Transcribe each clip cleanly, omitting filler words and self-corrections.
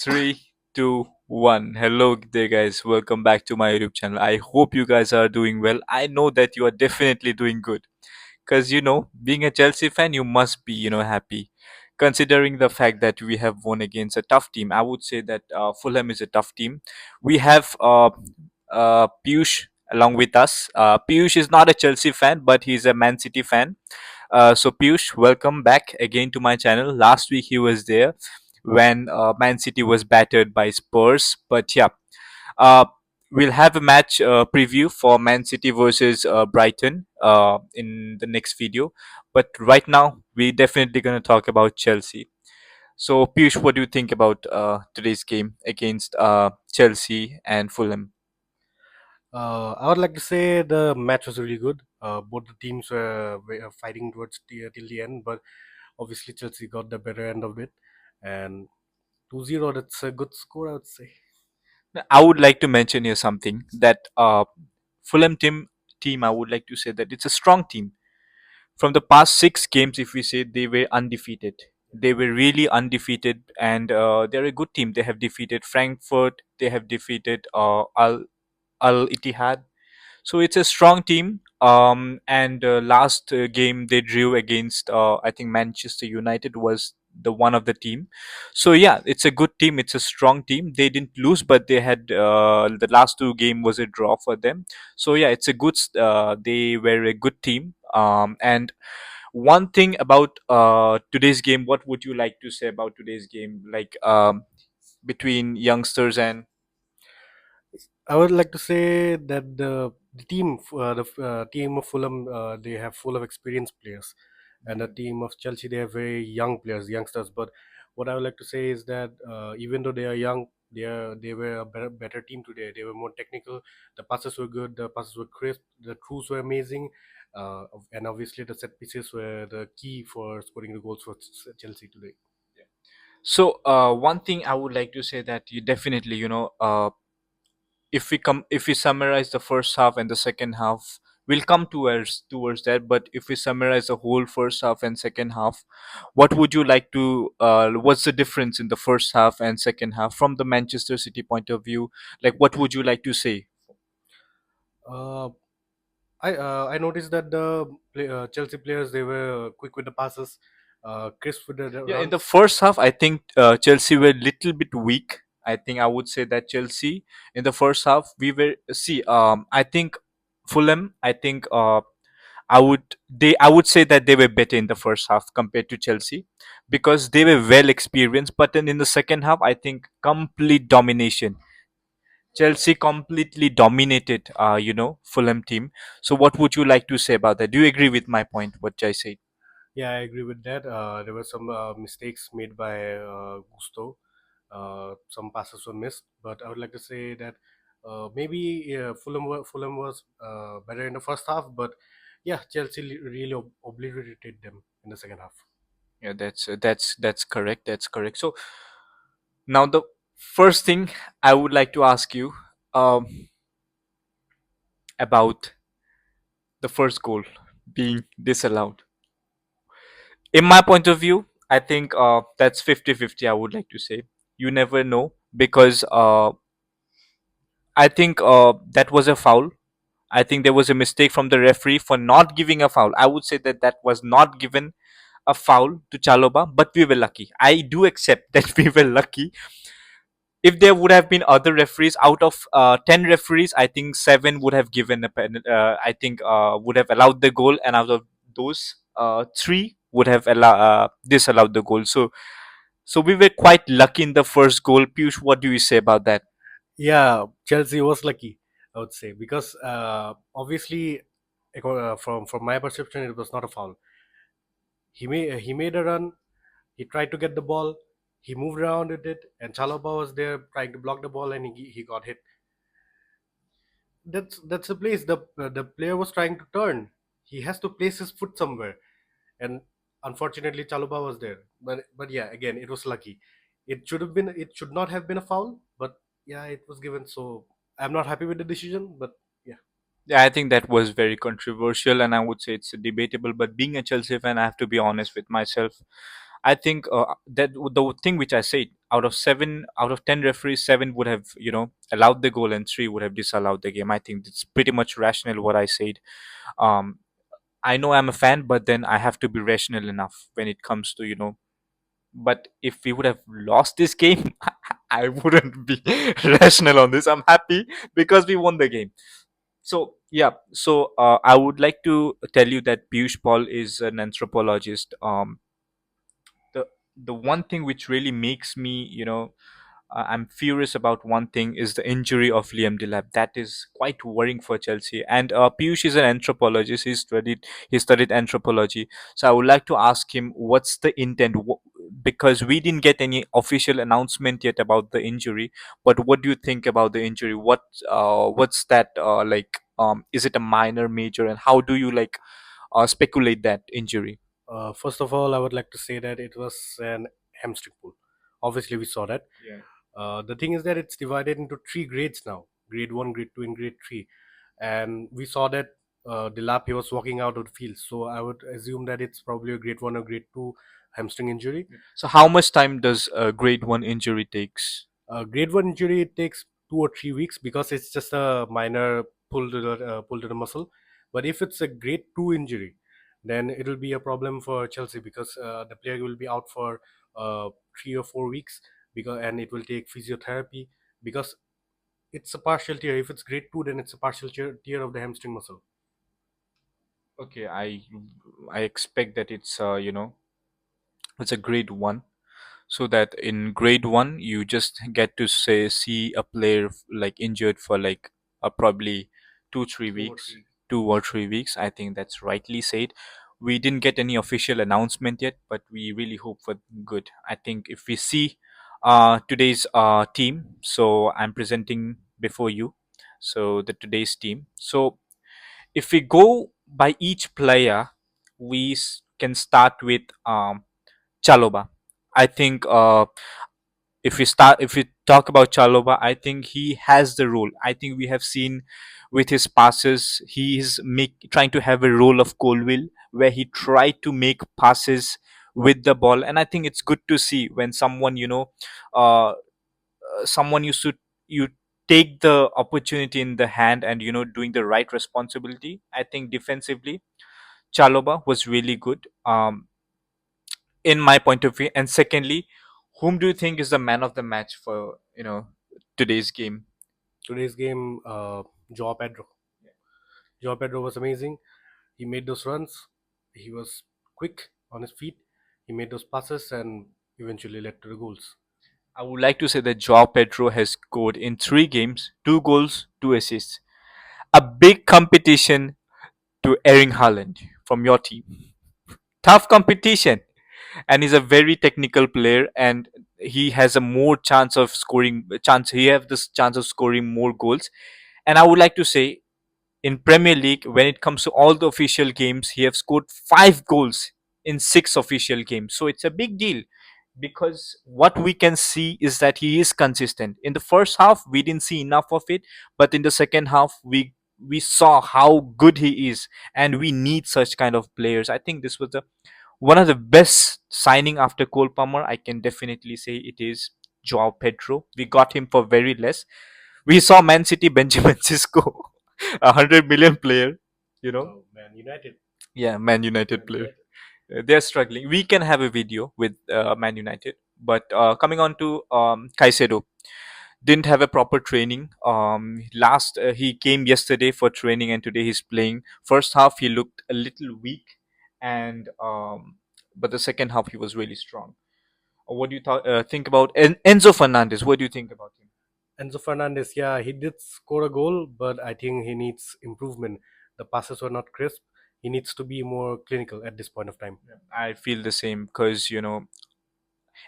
Three, two, one. Hello there, guys. Welcome back to my YouTube channel. I hope you guys are doing well. I know that you are definitely doing good because being a Chelsea fan, you must be happy. Considering the fact that we have won against a tough team, I would say that Fulham is a tough team. We have Piyush along with us. Piyush is not a Chelsea fan, but he's a Man City fan. So Piyush, welcome back again to my channel. Last week he was there when Man City was battered by Spurs. But yeah, uh, we'll have a match preview for Man City versus Brighton in the next video. But right now, we're definitely going to talk about Chelsea. So Piyush, what do you think about today's game against Chelsea and Fulham? I would like to say the match was really good. Both the teams were fighting towards till the end, but obviously Chelsea got the better end of it. And 2-0, that's a good score, I would say. I would like to mention here something that Fulham team. I would like to say that it's a strong team. From the past six games, if we say, they were undefeated. They were really undefeated, and they're a good team. They have defeated Frankfurt. They have defeated Al Ittihad. So it's a strong team. And last game they drew against, I think Manchester United was the one of the team. So yeah, it's a good team. It's a strong team. They didn't lose, but they had the last two game was a draw for them. So yeah, it's a good. They were a good team. And one thing about today's game, what would you like to say about today's game? Like between youngsters and I would like to say that the team of Fulham, they have full of experienced players, and the team of Chelsea, they have very young players, youngsters. But what I would like to say is that even though they are young, they were a better team today. They were more technical. The passes were good. The passes were crisp. The throughs were amazing, and obviously the set pieces were the key for scoring the goals for Chelsea today. so one thing I would like to say that you definitely if we summarize the first half and the second half, we'll come towards that. But if we summarize the whole first half and second half, what would you like to what's the difference in the first half and second half from the Manchester City point of view? Like, what would you like to say? Uh, I noticed that Chelsea players, they were quick with the passes, crisp with the Yeah, in the runs. first half, I think Chelsea were a little bit weak. I think I would say that Chelsea in the first half we were see. I think Fulham. I would say that they were better in the first half compared to Chelsea because they were well experienced. But then in the second half, I think complete domination. Chelsea completely dominated, Fulham team. So what would you like to say about that? Do you agree with my point? What I said? Yeah, I agree with that. There were some mistakes made by Gusto. Some passes were missed, but I would like to say that maybe Fulham was better in the first half, but yeah, Chelsea really obliterated them in the second half. Yeah, that's correct. That's correct. So now the first thing I would like to ask you about the first goal being disallowed. In my point of view, I think that's 50-50. I would like to say. You never know because I think that was a foul. I think there was a mistake from the referee for not giving a foul. I would say that that was not given a foul to Chaloba, but we were lucky. I do accept that we were lucky. If there would have been other referees out of 10 referees, I think 7 would have given a I think would have allowed the goal, and out of those 3 would have disallowed the goal. So we were quite lucky in the first goal. Piyush, what do you say about that? Yeah, Chelsea was lucky, I would say, because obviously, from my perception, it was not a foul. He made a run. He tried to get the ball. He moved around with it, and Chalobah was there trying to block the ball, and he got hit. That's the place the player was trying to turn. He has to place his foot somewhere, and unfortunately, Chalobah was there. But yeah, again, it was lucky. It should not have been a foul, but yeah, it was given. So I'm not happy with the decision, but yeah. Yeah, I think that was very controversial, and I would say it's debatable. But being a Chelsea fan, I have to be honest with myself. I think that the thing which I said, out of 7 out of 10 referees, 7 would have allowed the goal and 3 would have disallowed the game. I think it's pretty much rational what I said. Um, I know I'm a fan, but then I have to be rational enough when it comes to But if we would have lost this game, I wouldn't be rational on this. I'm happy because we won the game. So yeah, so I would like to tell you that Piyush Paul is an anthropologist. The one thing which really makes me I'm furious about one thing is the injury of Liam Delap. That is quite worrying for Chelsea. And Piyush is an anthropologist. He studied anthropology. So I would like to ask him what's the intent, because we didn't get any official announcement yet about the injury. But what do you think about the injury? What's that like? Is it a minor, major, and how do you like speculate that injury? First of all, I would like to say that it was an hamstring pull. Obviously, we saw that. Yeah. The thing is that it's divided into three grades now: grade one, grade two, and grade three. And we saw that Delap, he was walking out of the field. So I would assume that it's probably a grade one or grade two hamstring injury. So how much time does a grade one injury takes? Grade one injury, it takes 2 or 3 weeks because it's just a minor pull to the muscle. But if it's a grade two injury, then it will be a problem for Chelsea because the player will be out for 3 or 4 weeks, and it will take physiotherapy because it's a partial tear. If it's grade two, then it's a partial tear of the hamstring muscle. Okay, I expect that it's a grade one, so that in grade one you just get to say see a player like injured for like probably two three Two or weeks three. 2 or 3 weeks. I think that's rightly said. We didn't get any official announcement yet, but we really hope for good. I think if we see today's team, so I'm presenting before you, so the today's team. So if we go by each player, can start with Chaloba. I think if we talk about Chaloba, I think he has the role. I think we have seen with his passes, he is trying to have a role of Colville where he tried to make passes with the ball, and I think it's good to see when someone you take the opportunity in the hand and doing the right responsibility. I think defensively Chaloba was really good, in my point of view. And secondly, whom do you think is the man of the match for today's game? Today's game, Joao Pedro. Joao Pedro was amazing. He made those runs. He was quick on his feet. He made those passes and eventually led to the goals. I would like to say that Joao Pedro has scored in 3 games, 2 goals, 2 assists. A big competition to Erling Haaland from your team. Tough competition, and he's a very technical player, and he has a more chance of scoring chance. He have this chance of scoring more goals. And I would like to say, in Premier League, when it comes to all the official games, he have scored 5 goals in 6 official games. So it's a big deal, because what we can see is that he is consistent. In the first half, we didn't see enough of it, but in the second half, we saw how good he is, and we need such kind of players. I think this was the one of the best signing after Cole Palmer. I can definitely say it is Joao Pedro. We got him for very less. We saw Man City Benjamin Sisko, 100 million player. You know, Oh, Man United. yeah, Man United Man player. United. They're struggling. We can have a video with Man United, but coming on to Caicedo, didn't have a proper training. Last he came yesterday for training, and today he's playing. First half he looked a little weak, and but the second half he was really strong. What do you think about Enzo Fernandez? What do you think about him? Enzo Fernandez, yeah, he did score a goal, but I think he needs improvement. The passes were not crisp. He needs to be more clinical at this point of time. I feel the same, because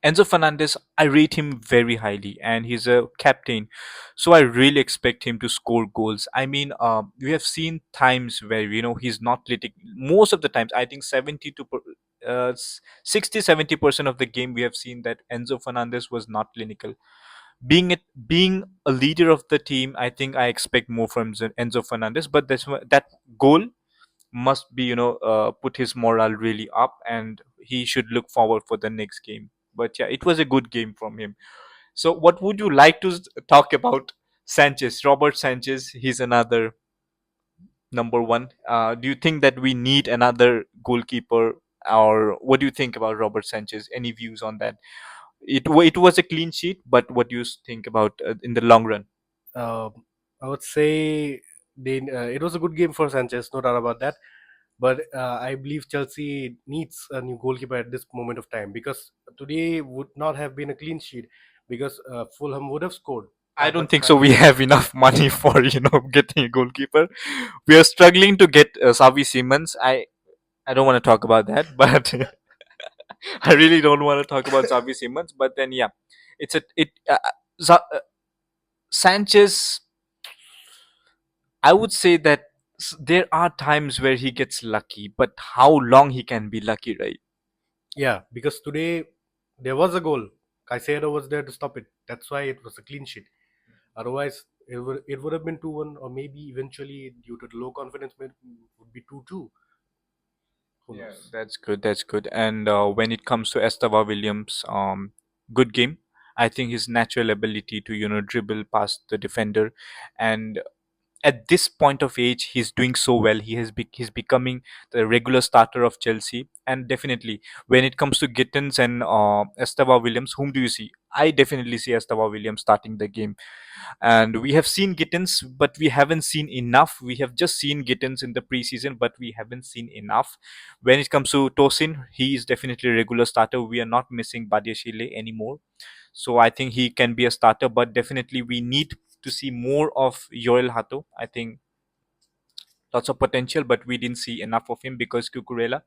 Enzo Fernandez, I rate him very highly, and he's a captain, so I really expect him to score goals. I mean, we have seen times where he's not letting. Most of the times, I think 60-70% of the game, we have seen that Enzo Fernandez was not clinical. Being a leader of the team, I think I expect more from Enzo Fernandez. But that goal must be, put his morale really up, and he should look forward for the next game. But yeah, it was a good game from him. So what would you like to talk about? Sanchez, Robert Sanchez, he's another number one. Do you think that we need another goalkeeper, or what do you think about Robert Sanchez? Any views on that? It was a clean sheet, but what do you think about in the long run? Um, I would say it was a good game for Sanchez, no doubt about that. But I believe Chelsea needs a new goalkeeper at this moment of time, because today would not have been a clean sheet, because Fulham would have scored. I don't think so. We have enough money for getting a goalkeeper. We are struggling to get Savi Simmons. I don't want to talk about that, but I really don't want to talk about Savi Simmons. But then yeah, it's a it. Sanchez, I would say that there are times where he gets lucky, but how long he can be lucky, right? Yeah, because today there was a goal. Caicedo was there to stop it. That's why it was a clean sheet. Otherwise, it would have been 2-1, or maybe eventually, due to the low confidence, would be 2-2. Who Yeah, knows? that's good. That's good. And when it comes to Estava Williams, good game. I think his natural ability to dribble past the defender, and at this point of age, he's doing so well. He's becoming the regular starter of Chelsea, and definitely when it comes to Gittins and Estava Williams, whom do you see? I definitely see Estava Williams starting the game, and we have seen Gittins, but we haven't seen enough. We have just seen Gittins in the preseason, but we haven't seen enough. When it comes to Tosin, he is definitely a regular starter. We are not missing Badiashile anymore, so I think he can be a starter. But definitely we need to see more of Yoel Hato. I think lots of potential, but we didn't see enough of him because Cucurella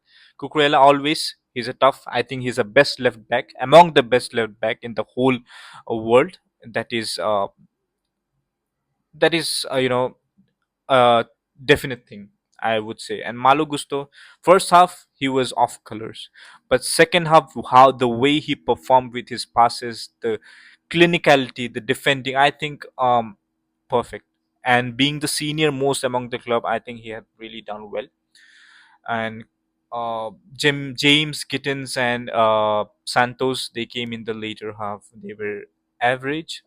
always he's a tough. I think he's the best left back among the best left back in the whole world. That is a definite thing, I would say. And Malo Gusto, first half he was off colors, but second half, how the way he performed with his passes, the clinicality, the defending, I think perfect. And being the senior most among the club, I think he had really done well. And James Gittins and Santos, they came in the later half. They were average.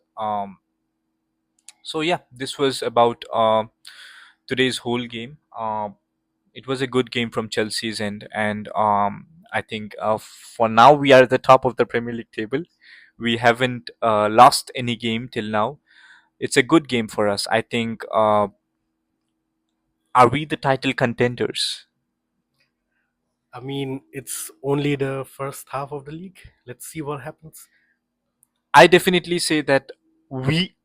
So yeah, this was about today's whole game. It was a good game from Chelsea's end, and I think for now we are at the top of the Premier League table. We haven't lost any game till now. It's a good game for us. I think. Are we the title contenders? I mean, it's only the first half of the league. Let's see what happens. I definitely say that we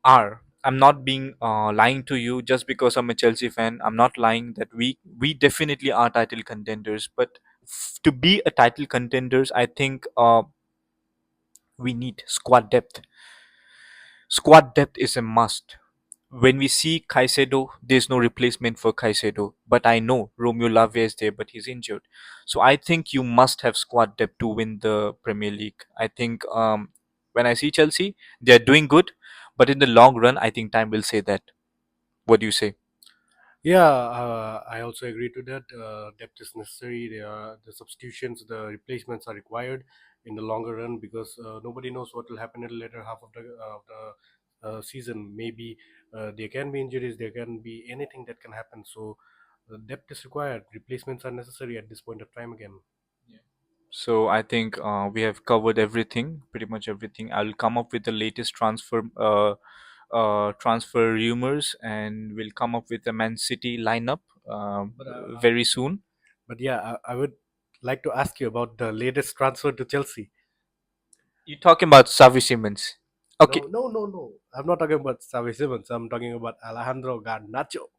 are. I'm not being lying to you just because I'm a Chelsea fan. I'm not lying that we definitely are title contenders. But to be a title contenders, I think we need squad depth. Squad depth is a must. When we see Caicedo, there's no replacement for Caicedo. But I know Romeo Lavia is there, but he's injured. So I think you must have squad depth to win the Premier League. I think when I see Chelsea, they're doing good, but in the long run, I think time will say that. What do you say? Yeah, I also agree to that. Depth is necessary. The substitutions, the replacements are required in the longer run, because nobody knows what will happen in the later half of the season. Maybe there can be injuries, there can be anything that can happen. So depth is required. Replacements are necessary at this point of time again. So I think we have covered everything, pretty much everything. I'll come up with the latest transfer rumors, and we'll come up with the Man City lineup But very soon. I would like to ask you about the latest transfer to Chelsea. You're talking about Xavi Simons. Okay, No, no, no, no. I'm not talking about Xavi Simons. I'm talking about Alejandro Garnacho.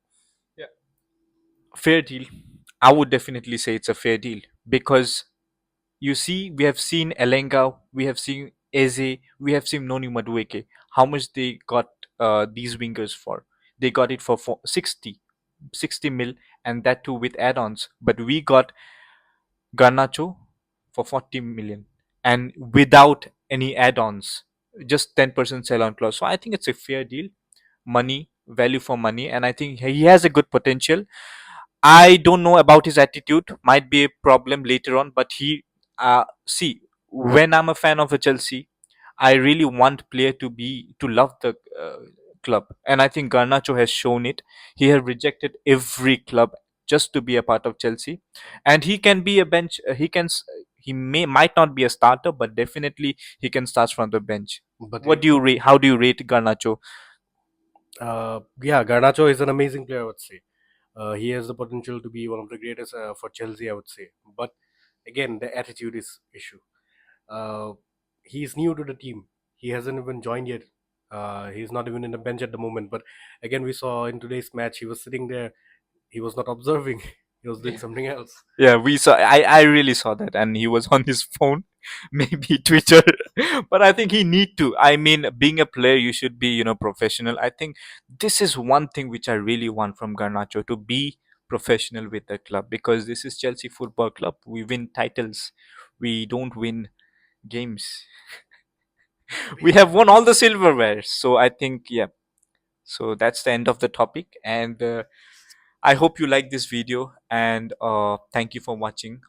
yeah, fair deal. I would definitely say it's a fair deal because you see, we have seen Elenga, we have seen Eze, we have seen Noni Madueke. How much they got these wingers for? They got it for 60 mil, and that too with add-ons. But we got Garnacho for 40 million and without any add-ons, just 10% sell-on clause. So I think it's a fair deal, money value for money, and I think he has a good potential. I don't know about his attitude. Might be a problem later on, but he see, when I'm a fan of a Chelsea, I really want player to love the club, and I think Garnacho has shown it. He has rejected every club just to be a part of Chelsea, and he can be a bench. He might not be a starter, but definitely he can start from the bench. But What do you rate? How do you rate Garnacho? yeah, Garnacho is an amazing player, I would say. He has the potential to be one of the greatest for Chelsea, I would say. But again, the attitude is issue. Uh, he's new to the team. He hasn't even joined yet. He's not even in the bench at the moment. But again, we saw in today's match, he was sitting there. He was not observing. He was doing something else. Yeah, we saw. I really saw that, and he was on his phone, maybe Twitter. But I think he need to. I mean, being a player, you should be, professional. I think this is one thing which I really want from Garnacho, to be professional with the club, because this is Chelsea Football Club. We win titles. We don't win games. We have won all the silverware. So I think, yeah. So that's the end of the topic, and I hope you like this video, and thank you for watching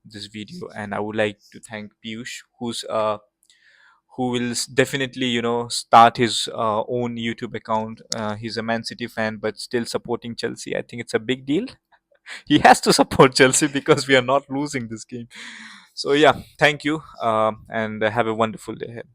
this video. And I would like to thank Piyush, who will definitely, start his own YouTube account. He's a Man City fan, but still supporting Chelsea. I think it's a big deal. He has to support Chelsea because we are not losing this game. So yeah, thank you, and have a wonderful day ahead.